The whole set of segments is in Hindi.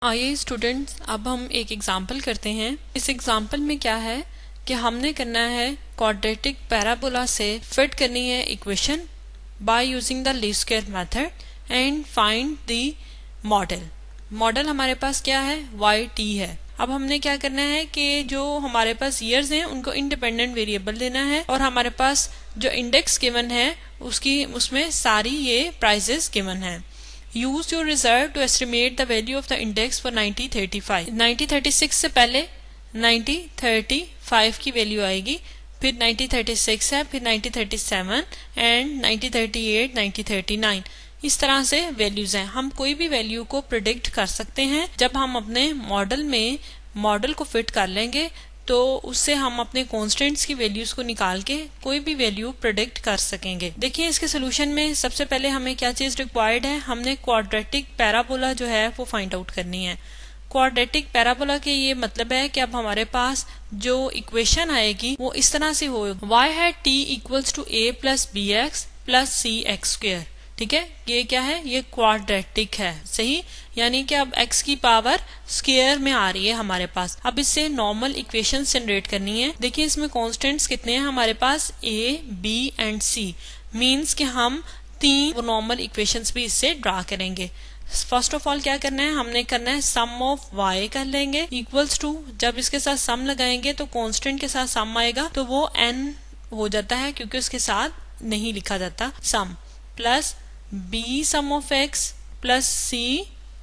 आइए स्टूडेंट्स, अब हम एक एग्जाम्पल करते हैं। इस एग्जाम्पल में क्या है कि हमने करना है क्वाड्रेटिक पैराबोला से फिट करनी है equation by using the least square method and find the model हमारे पास क्या है, yt है। अब हमने क्या करना है कि जो हमारे पास ईयर्स हैं उनको इंडिपेंडेंट वेरिएबल लेना है और हमारे पास जो इंडेक्स गिवन है उसमें सारी ये प्राइजेस गिवन है। Use your result to estimate the value of the index for 1935। 1936 से पहले 1935 की वैल्यू आएगी, फिर 1936 है, फिर 1937 एंड 1938, 1939 इस तरह से वैल्यूज हैं। हम कोई भी वैल्यू को प्रिडिक्ट कर सकते हैं। जब हम अपने मॉडल को फिट कर लेंगे तो उससे हम अपने कॉन्स्टेंट्स की वैल्यूज को निकाल के कोई भी वैल्यू प्रेडिक्ट कर सकेंगे। देखिए इसके सोल्यूशन में सबसे पहले हमें क्या चीज रिक्वायर्ड है, हमने क्वाड्रेटिक पैराबोला जो है वो फाइंड आउट करनी है। क्वाड्रेटिक पैराबोला के ये मतलब है कि अब हमारे पास जो इक्वेशन आएगी वो इस तरह से हो, y है t equals to a plus B X plus C X square. ठीक है, ये क्या है, ये क्वाड्रेटिक है, सही। यानी कि अब x की पावर स्क्वायर में आ रही है हमारे पास। अब इससे नॉर्मल इक्वेशन जनरेट करनी है। देखिए इसमें कांस्टेंट्स कितने हैं हमारे पास, a, b and c। Means कि हम 3 नॉर्मल इक्वेशंस भी इससे ड्रा करेंगे। फर्स्ट ऑफ ऑल क्या करना है, हमने करना है सम ऑफ y कर लेंगे इक्वल्स टू, जब इसके साथ सम लगाएंगे तो कांस्टेंट के साथ सम आएगा तो वो n हो जाता है क्योंकि उसके साथ नहीं लिखा जाता sum, plus b sum of x plus c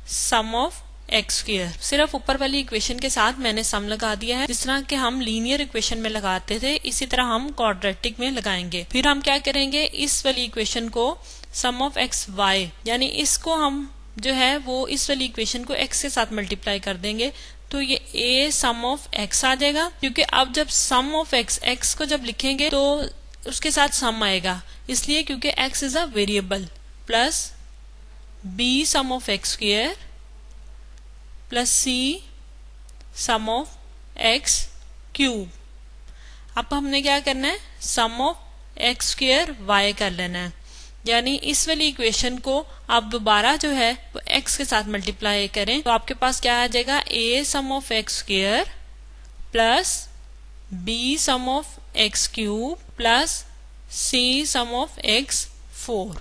sum of x square. सिर्फ ऊपर वाली इक्वेशन के साथ मैंने सम लगा दिया है। जिस तरह के हम लीनियर इक्वेशन में लगाते थे इसी तरह हम क्वाड्रेटिक में लगाएंगे। फिर हम क्या करेंगे, इस वाली इक्वेशन को सम ऑफ एक्स वाई, यानी इसको हम जो है वो इस वाली इक्वेशन को x के साथ मल्टीप्लाई कर देंगे तो ये a सम ऑफ x आ जाएगा। क्योंकि अब जब सम ऑफ x को जब लिखेंगे तो उसके साथ सम आएगा, इसलिए क्योंकि x is a variable, plus b sum of x square plus c sum of x cube. अब हमने क्या करना है, sum of x square y कर लेना है। यानी इस वाली इक्वेशन को आप दोबारा जो है वो x के साथ मल्टीप्लाई करें तो आपके पास क्या आ जाएगा, a sum of x square plus b sum of x cube plus c sum of x 4।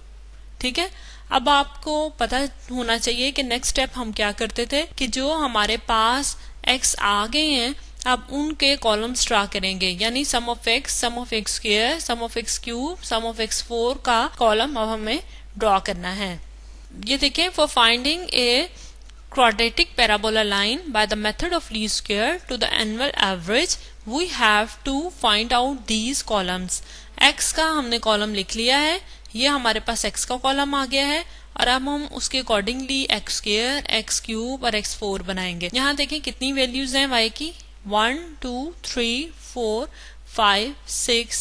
ठीक है, अब आपको पता होना चाहिए कि नेक्स्ट स्टेप हम क्या करते थे कि जो हमारे पास x आ गए हैं अब उनके कॉलम्स ड्रा करेंगे। यानी sum of x square, sum of x cube, sum of x 4 का कॉलम अब हमें ड्रॉ करना है। ये देखें, for finding A quadratic parabola line by the method of least square to the annual average we have to find out these columns। x का हमने कॉलम लिख लिया है, ये हमारे पास x का कॉलम आ गया है और अब हम उसके accordingly x square, x cube और एक्स 4 बनाएंगे। यहाँ देखें कितनी वैल्यूज हैं y की, 1 2 3 4 5 6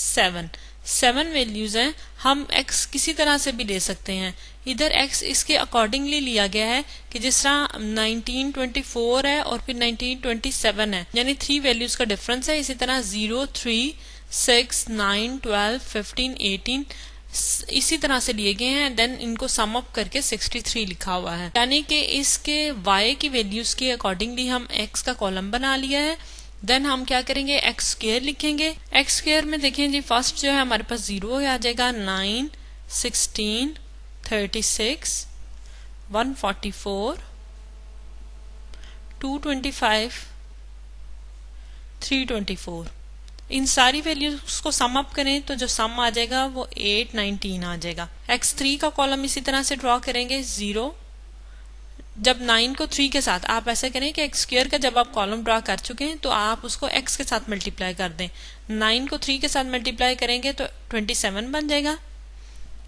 7 वैल्यूज हैं। हम x किसी तरह से भी ले सकते हैं। इधर x इसके अकॉर्डिंगली लिया गया है कि जिस तरह 1924 है और फिर 1927 है, यानी 3 वैल्यूज का डिफरेंस है। इसी तरह 0 3 6 9 12 15 18 इसी तरह से लिए गए हैं। देन इनको सम अप करके 63 लिखा हुआ है, यानी कि इसके y की वैल्यूज के अकॉर्डिंगली हम x का कॉलम बना लिया है। देन हम क्या करेंगे, एक्स स्क्वायर लिखेंगे। एक्स स्क्वायर में देखें जी, फर्स्ट जो है हमारे पास 0 आ जाएगा, 9 16 36 144 225 324। इन सारी वैल्यूज को सम अप करें तो जो सम आ जाएगा वो 819 आ जाएगा। x3 का कॉलम इसी तरह से ड्रॉ करेंगे, 0 जब 9 को 3 के साथ आप ऐसे करें कि एक्स स्क्वायर का जब आप कॉलम ड्रॉ कर चुके हैं तो आप उसको x के साथ मल्टीप्लाई कर दें। 9 को 3 के साथ मल्टीप्लाई करेंगे तो 27 बन जाएगा।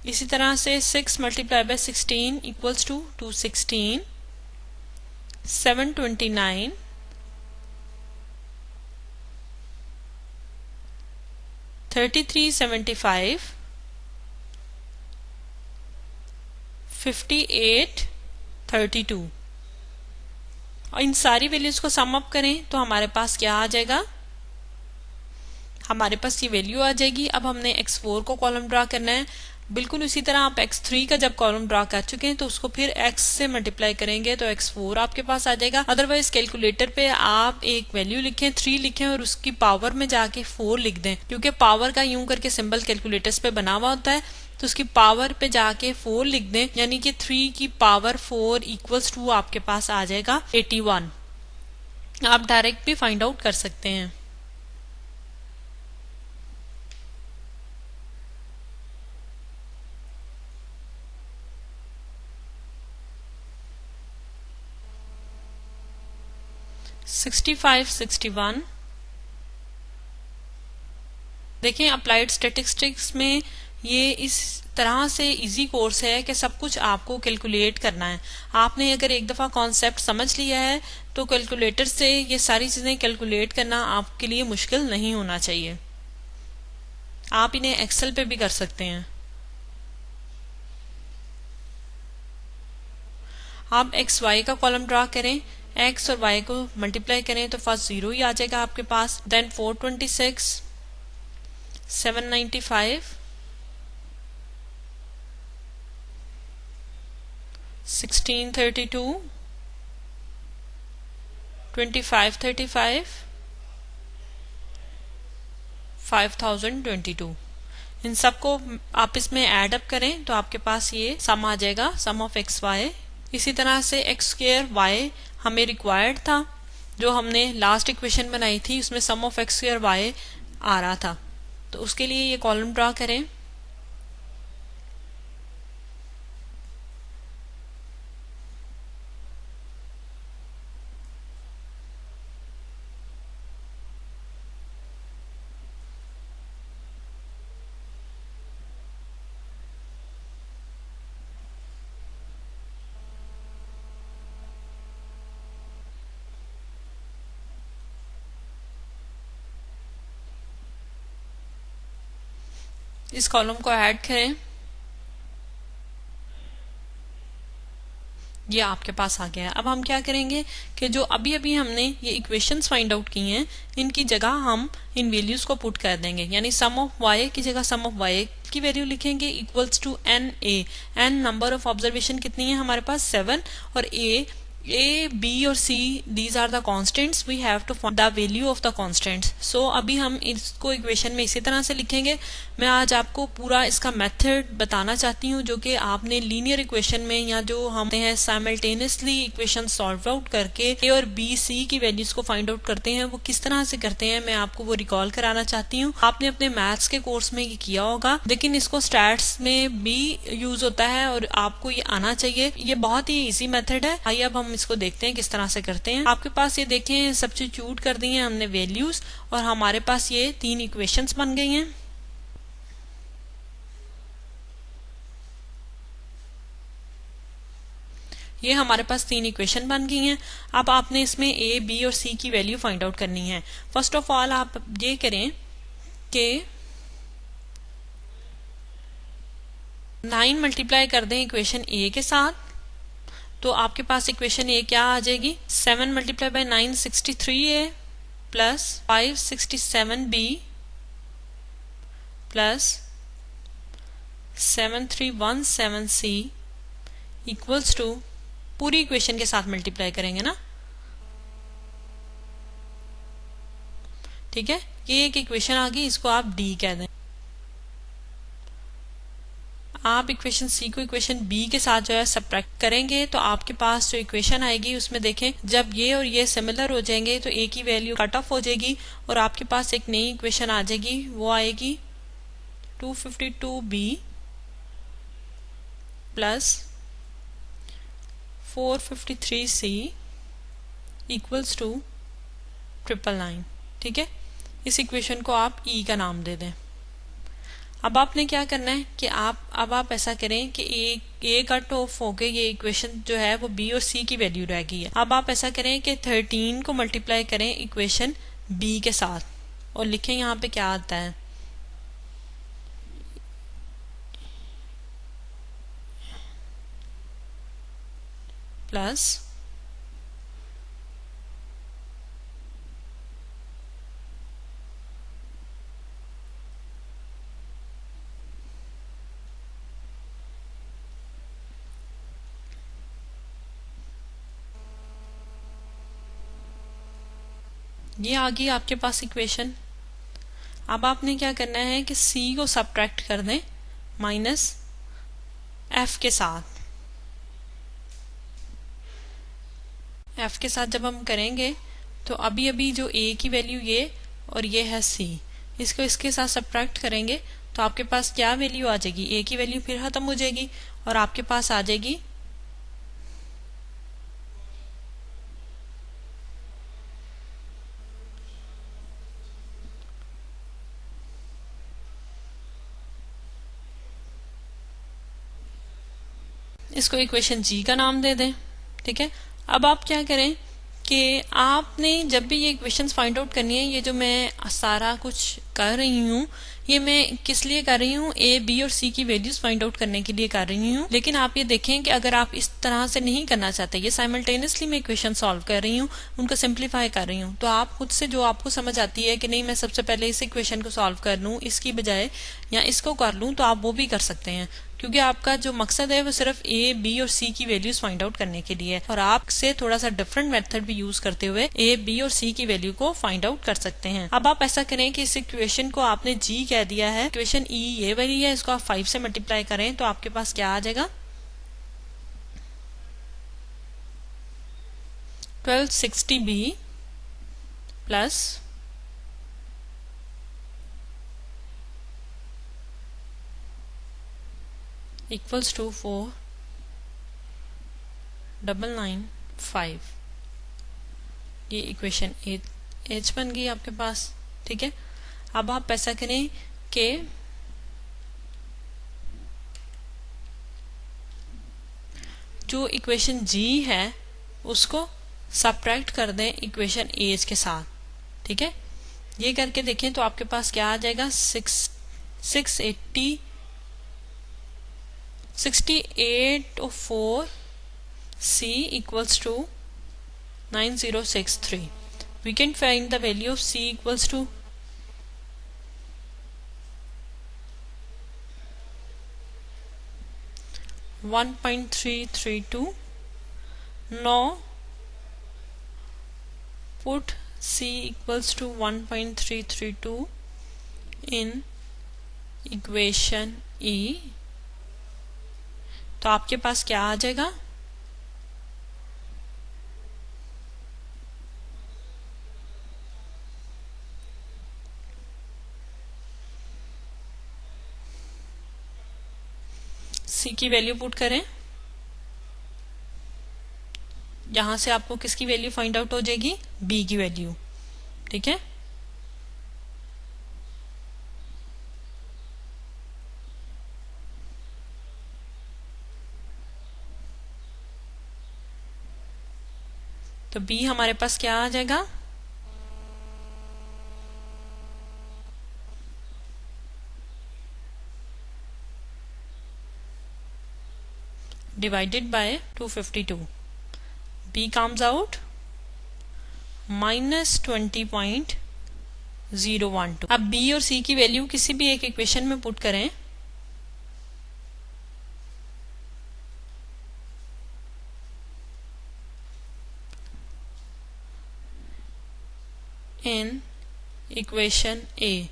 इसी तरह से 6 मल्टीप्लाई बाय 16 इक्वल्स टू 216, 729 3375 58 32। और इन सारी वैल्यूज को सम अप करें तो हमारे पास क्या आ जाएगा, हमारे पास ये वैल्यू आ जाएगी। अब हमने x4 को कॉलम ड्रा करना है। बिल्कुल उसी तरह आप x3 का जब कॉलम ड्रा कर चुके हैं तो उसको फिर x से मल्टीप्लाई करेंगे तो x4 आपके पास आ जाएगा। अदरवाइज कैलकुलेटर पे आप एक वैल्यू लिखें, 3 लिखें और उसकी पावर में जाके 4 लिख दें, क्योंकि पावर का यूं करके सिंबल कैलकुलेटर्स पे बना हुआ होता है, तो उसकी पावर पे जाके 4 लिख दें, यानी कि 3 की पावर 4 इक्वल्स टू आपके पास आ जाएगा 81। आप डायरेक्ट भी फाइंड आउट कर सकते हैं। सिक्सटी 61। देखें अप्लाइड स्टैटिस्टिक्स में ये इस तरह से इजी कोर्स है कि सब कुछ आपको कैलकुलेट करना है। आपने अगर एक दफ़ा कॉन्सेप्ट समझ लिया है तो कैलकुलेटर से ये सारी चीज़ें कैलकुलेट करना आपके लिए मुश्किल नहीं होना चाहिए। आप इन्हें एक्सेल पे भी कर सकते हैं। आप एक्स वाई का कॉलम ड्रा करें, एक्स और वाई को मल्टीप्लाई करें तो फर्स्ट 0 ही आ जाएगा आपके पास, देन 426, 795, 1632, 2535, 5022। इन सबको आप इसमें ऐड अप करें तो आपके पास ये सम आ जाएगा, सम ऑफ एक्स वाई। इसी तरह से एक्स स्क्वायर वाई हमें रिक्वायर्ड था, जो हमने लास्ट इक्वेशन बनाई थी उसमें सम ऑफ एक्स स्क्वायर वाई आ रहा था, तो उसके लिए ये कॉलम ड्रा करें। इस कॉलम को ऐड करें, ये आपके पास आ गया है। अब हम क्या करेंगे कि जो अभी अभी हमने ये इक्वेशंस फाइंड आउट की हैं, इनकी जगह हम इन वैल्यूज को पुट कर देंगे, यानी सम ऑफ वाई की जगह सम ऑफ वाई की वैल्यू लिखेंगे equals to n a. N number of observation कितनी है हमारे पास 7, और ए बी और c these are the constants, we have to find the value of the constants. So अभी हम इसको इक्वेशन में इसी तरह से लिखेंगे। मैं आज आपको पूरा इसका मेथड बताना चाहती हूँ, जो कि आपने लीनियर इक्वेशन में या जो हम हैं साइमल्टेनियसली इक्वेशन सॉल्व आउट करके ए और बी सी की वैल्यूज को फाइंड आउट करते हैं, वो किस तरह से करते हैं मैं आपको वो रिकॉल कराना चाहती हूँ। आपने अपने मैथ्स के कोर्स में ये किया होगा, लेकिन इसको स्टैट्स में भी यूज होता है और आपको ये आना चाहिए। ये बहुत ही इजी मेथड है। आइए अब हम इसको देखते हैं किस तरह से करते हैं। आपके पास ये देखें सब्स्टिट्यूट कर दी हैं हमने वैल्यूज, और हमारे पास ये 3 इक्वेशंस बन गई हैं। ये हमारे पास 3 इक्वेशन बन गई हैं। अब आपने इसमें ए बी और सी की वैल्यू फाइंड आउट करनी है। फर्स्ट ऑफ ऑल आप ये करें कि 9 मल्टीप्लाई कर दें इक्वेशन ए के साथ, तो आपके पास इक्वेशन ए क्या आ जाएगी, 7 multiply by 9 63a plus 567b plus 7317c equals to, पूरी इक्वेशन के साथ मल्टीप्लाई करेंगे ना, ठीक है। ये एक इक्वेशन आ गई, इसको आप डी कह दें। आप इक्वेशन सी को इक्वेशन बी के साथ जो है सब्ट्रैक्ट करेंगे, तो आपके पास जो इक्वेशन आएगी उसमें देखें जब ये और ये सिमिलर हो जाएंगे तो ए की वैल्यू कट ऑफ हो जाएगी और आपके पास एक नई इक्वेशन आ जाएगी, वो आएगी 252b plus 453c equals to 999, ठीक है। इस इक्वेशन को आप ई का नाम दे दें। अब आपने क्या करना है कि आप ऐसा करें कि ए कट ऑफ हो गए, ये इक्वेशन जो है वो बी और सी की वैल्यू रह गई है। अब आप ऐसा करें कि 13 को मल्टीप्लाई करें इक्वेशन बी के साथ और लिखें यहाँ पे क्या आता है, प्लस ये आ गई आपके पास इक्वेशन। अब आपने क्या करना है कि c को सब्ट्रैक्ट कर दें माइनस f के साथ। f के साथ जब हम करेंगे तो अभी अभी जो a की वैल्यू ये और ये है c, इसको इसके साथ सब्ट्रैक्ट करेंगे तो आपके पास क्या वैल्यू आ जाएगी, a की वैल्यू फिर खत्म हो जाएगी और आपके पास आ जाएगी इसको इक्वेशन जी का नाम दे दें। ठीक है, अब आप क्या करें कि आपने जब भी ये इक्वेशंस फाइंड आउट करनी है, ये जो मैं सारा कुछ कर रही हूँ ये मैं किस लिए कर रही हूँ, ए बी और सी की वैल्यूज फाइंड आउट करने के लिए कर रही हूँ। लेकिन आप ये देखें कि अगर आप इस तरह से नहीं करना चाहते, ये साइमल्टेनियसली मैं इक्वेशन सॉल्व कर रही हूँ, उनको सिंप्लीफाई कर रही हूँ, तो आप खुद से जो आपको समझ आती है कि नहीं मैं सबसे पहले इस इक्वेशन को सॉल्व कर लूँ इसकी बजाय या इसको कर लूँ, तो आप वो भी कर सकते हैं, क्योंकि आपका जो मकसद है वो सिर्फ ए बी और सी की वैल्यूज फाइंड आउट करने के लिए है। और आप से थोड़ा सा डिफरेंट मेथड भी यूज करते हुए ए बी और सी की वैल्यू को फाइंड आउट कर सकते हैं। अब आप ऐसा करें कि इस इक्वेशन को आपने जी कह दिया है, इक्वेशन ई ये वाली है, इसको आप 5 से मल्टीप्लाई करें तो आपके पास क्या आ जाएगा 1260b प्लस इक्वल्स टू 4995। ये इक्वेशन एच बन गई आपके पास। ठीक है, अब आप ऐसा करें कि जो इक्वेशन जी है उसको सब्ट्रैक्ट कर दें इक्वेशन एच के साथ। ठीक है, ये करके देखें तो आपके पास क्या आ जाएगा 6804 C equals to 9063. We can find the value of C equals to 1.332. Now put C equals to 1.332 in equation E, तो आपके पास क्या आ जाएगा C की वैल्यू पुट करें, यहां से आपको किसकी वैल्यू फाइंड आउट हो जाएगी B की वैल्यू। ठीक है, तो B हमारे पास क्या आ जाएगा divided by 252। B comes out -20.012। अब B और C की वैल्यू किसी भी एक इक्वेशन में पुट करें, इन इक्वेशन ए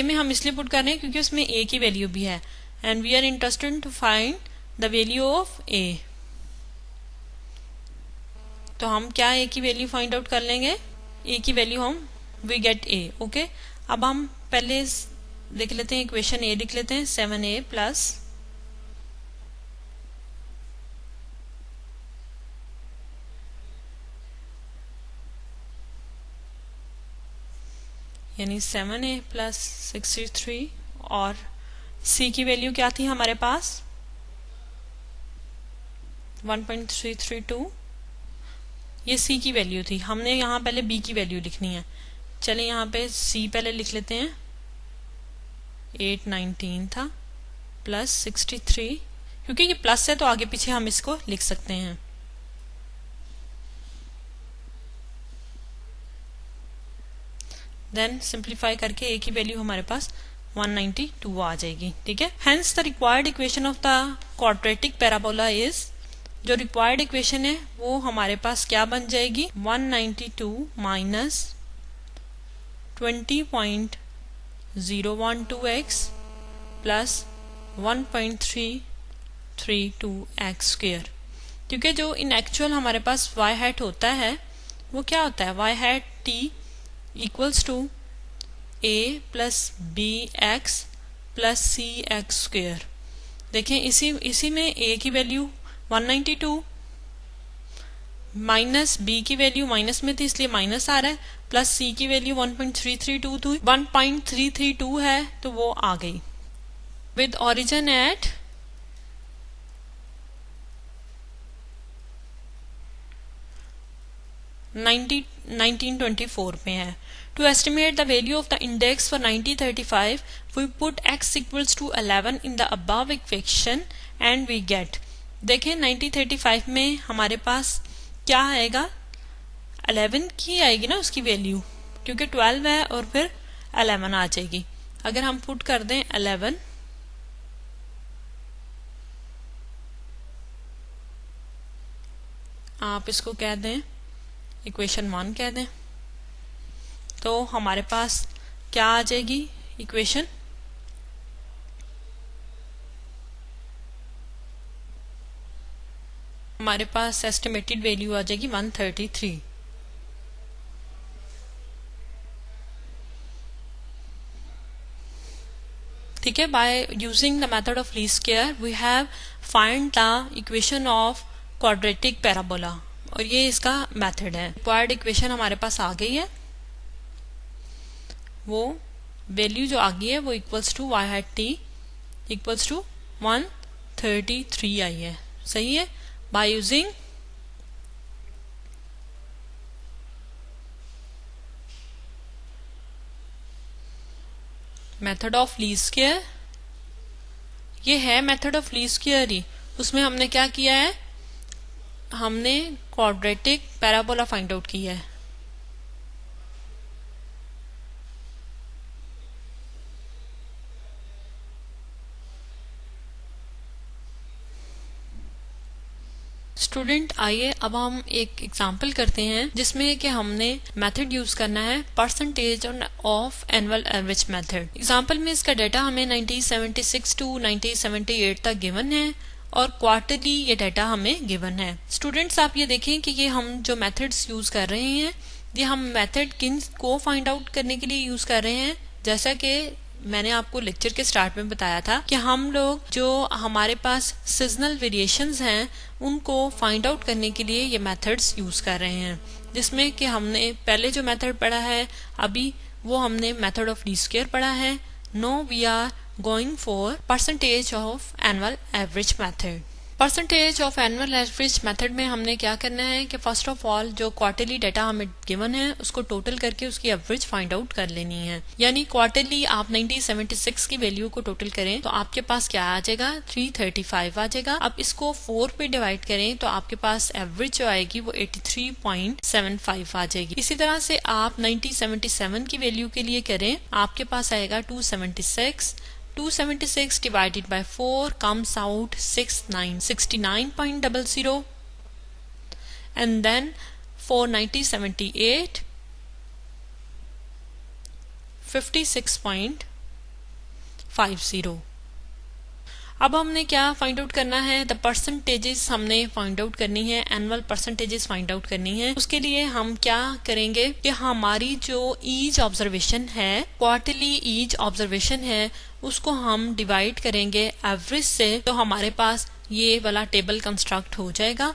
में हम इसलिए पुट कर रहे हैं क्योंकि उसमें A की वैल्यू भी है, and we are interested to find the value of A। तो हम क्या A की वैल्यू फाइंड आउट कर लेंगे, A की वैल्यू हम वी गेट A। ओके, अब हम पहले देख लेते हैं इक्वेशन A लिख लेते हैं 7A प्लस यानी 7A प्लस 63 और C की वैल्यू क्या थी हमारे पास 1.332। ये C की वैल्यू थी, हमने यहाँ पहले B की वैल्यू लिखनी है। चले यहाँ पे C पहले लिख लेते हैं 819 था प्लस 63, क्योंकि ये प्लस है तो आगे पीछे हम इसको लिख सकते हैं। देन सिंप्लीफाई करके A की वैल्यू हमारे पास 192 आ जाएगी। ठीक है, hence the required equation of the quadratic parabola is, जो रिक्वायर्ड इक्वेशन है वो हमारे पास क्या बन जाएगी 192 minus 20.012x plus 1.332x square, क्योंकि जो इन एक्चुअल हमारे पास y हैट होता है वो क्या होता है, y hat t equals to a plus B X plus C X square. देखें इसी में a की वैल्यू 192 माइनस b की वैल्यू माइनस में थी इसलिए माइनस आ रहा है, प्लस c की वैल्यू 1.332 है तो वो आ गई। विद ओरिजिन एट 1924 में है। To estimate the value of the index for 1935 we put x equals to 11 in the above equation and we get. देखें 1935 में हमारे पास क्या आएगा, 11 की आएगी ना उसकी वैल्यू, क्योंकि 12 है और फिर 11 आ जाएगी। अगर हम पुट कर दें 11, आप इसको कह दें इक्वेशन 1 कह दें, तो हमारे पास क्या आ जाएगी इक्वेशन, हमारे पास एस्टिमेटेड वैल्यू आ जाएगी 133। ठीक है, by using the method of least square we have find the equation of quadratic parabola, और ये इसका मेथड है। रिक्वायर्ड इक्वेशन हमारे पास आ गई है, वो वैल्यू जो आ गई है वो equals to y hat t equals to 133 आई है। सही है, by using method of least square, ये है मेथड ऑफ लीस्ट स्क्वायर ही। उसमें हमने क्या किया है, हमने क्वाड्रेटिक पैराबोला फाइंड आउट किया है। स्टूडेंट आइए अब हम एक एग्जांपल करते हैं जिसमें कि हमने मेथड यूज करना है percentage of annual average method. Example में इसका डाटा हमें 1976 टू 1978 तक गिवन है और क्वार्टरली ये डाटा हमें गिवन है। स्टूडेंट्स आप ये देखें कि ये हम जो मेथड्स यूज कर रहे हैं, ये हम मेथड किन को फाइंड आउट करने के लिए यूज कर रहे हैं। जैसा कि मैंने आपको लेक्चर के स्टार्ट में बताया था कि हम लोग जो हमारे पास सीजनल वेरिएशंस हैं उनको फाइंड आउट करने के लिए ये मेथड्स यूज कर रहे हैं, जिसमें कि हमने पहले जो मेथड पढ़ा है अभी वो हमने मेथड ऑफ लीस्ट स्क्वायर पढ़ा है। No we are going for percentage of annual average method. Percentage of annual average method में हमने क्या करना है कि फर्स्ट ऑफ ऑल जो क्वार्टरली डाटा हमें गिवन है उसको टोटल करके उसकी एवरेज फाइंड आउट कर लेनी है। यानी क्वार्टरली आप 1976 की वैल्यू को टोटल करें तो आपके पास क्या आ जाएगा, 335 आ जाएगा। अब इसको 4 पे डिवाइड करें तो आपके पास एवरेज जो आएगी वो 83.75 आ जाएगी। इसी तरह से आप 1977 की वैल्यू के लिए करें, आपके पास आएगा 276 divided by 4 comes out 69.00, and then for 1978 56.50। अब हमने क्या फाइंड आउट करना है, द परसेंटेजेस हमने फाइंड आउट करनी है, एनुअल परसेंटेजेस फाइंड आउट करनी है। उसके लिए हम क्या करेंगे कि हमारी जो ईच ऑब्जर्वेशन है, क्वार्टरली ईच ऑब्जर्वेशन है, उसको हम डिवाइड करेंगे एवरेज से, तो हमारे पास ये वाला टेबल कंस्ट्रक्ट हो जाएगा।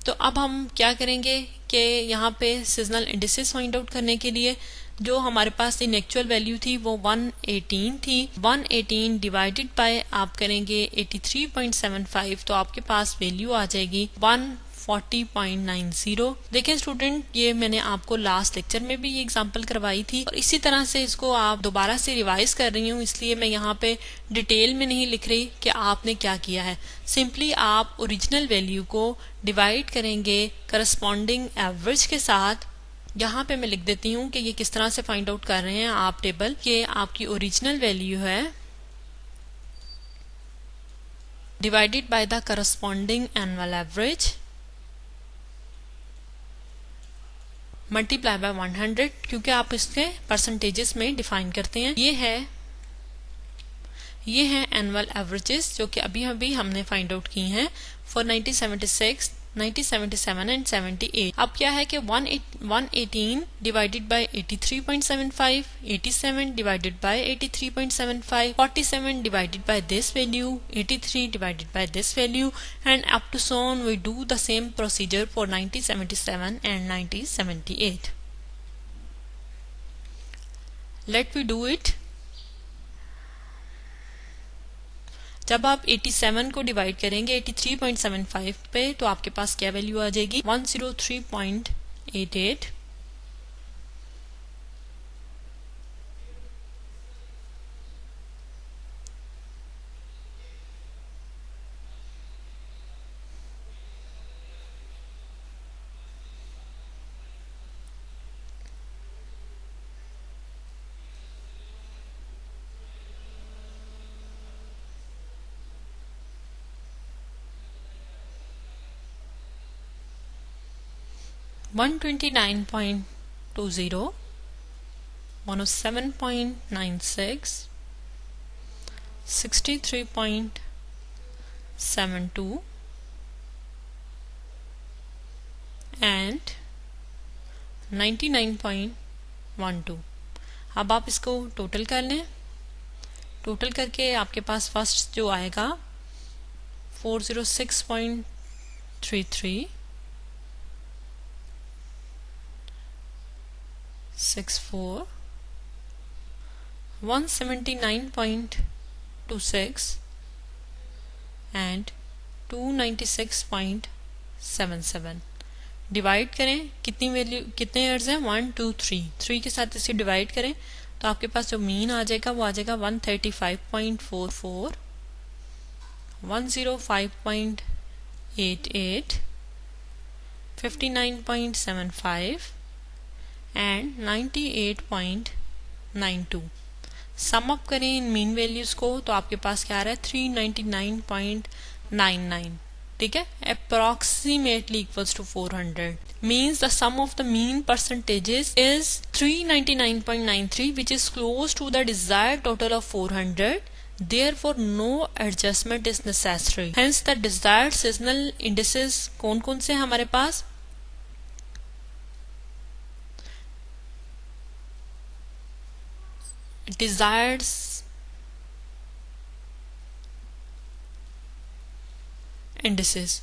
तो अब हम क्या करेंगे कि यहाँ पे सीजनल इंडिसेस फाइंड आउट करने के लिए जो हमारे पास इन एक्चुअल वैल्यू थी वो 118 थी, 118 डिवाइडेड बाय आप करेंगे 83.75, तो आपके पास वैल्यू आ जाएगी 140.90। देखें स्टूडेंट, ये मैंने आपको लास्ट लेक्चर में भी ये एग्जांपल करवाई थी और इसी तरह से इसको आप दोबारा से रिवाइज कर रही हूँ, इसलिए मैं यहाँ पे डिटेल में नहीं लिख रही कि आपने क्या किया है। सिंपली आप ओरिजिनल वैल्यू को डिवाइड करेंगे करस्पॉन्डिंग एवरेज के साथ। यहाँ पे मैं लिख देती हूँ कि ये किस तरह से फाइंड आउट कर रहे हैं आप टेबल के, आपकी ओरिजिनल वैल्यू है divided by the corresponding annual average multiply by 100 क्योंकि आप इसके परसेंटेजेस में डिफाइन करते हैं। ये है एनुअल एवरेजेस जो कि अभी हमने फाइंड आउट की हैं फॉर 1976, 1977 एंड 78। अब क्या है कि 118 divided by 83.75, 87 divided by 83.75, 47 divided by this value, 83 divided by this value and up to so on we do the same procedure for 1977 and 1978। Let we do it. जब आप 87 को डिवाइड करेंगे 83.75 पे तो आपके पास क्या वैल्यू आ जाएगी 103.88। $129.20, 107.96, 63.72 and 99.12। अब आप इसको टोटल कर लें। टोटल करके आपके पास फर्स्ट जो आएगा 406.33, 64, 179.26 एंड 296.77। डिवाइड करें कितनी वैल्यू कितने ईयर्स हैं 1 2 3 के साथ इसे डिवाइड करें तो आपके पास जो मीन आ जाएगा वो आ जाएगा 135.44, 105.88, 59.75 एंड 98.92। सम अप करें इन मीन वैल्यूज को तो आपके पास क्या आ रहा है 399.99। ठीक है, approximately equals to 400 means the sum of the mean percentages is 399.93 which is close to the desired total of 400. Therefore no adjustment is necessary. Hence the desired seasonal indices कौन कौन से हमारे पास desired इंडिसेस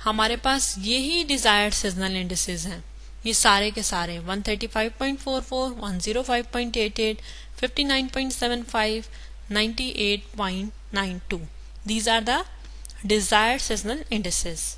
हमारे पास यही डिजायर्ड सीजनल इंडिसेस हैं। ये सारे के सारे 135.44, 105.88, 59.75, 98.92 these are the desired seasonal indices।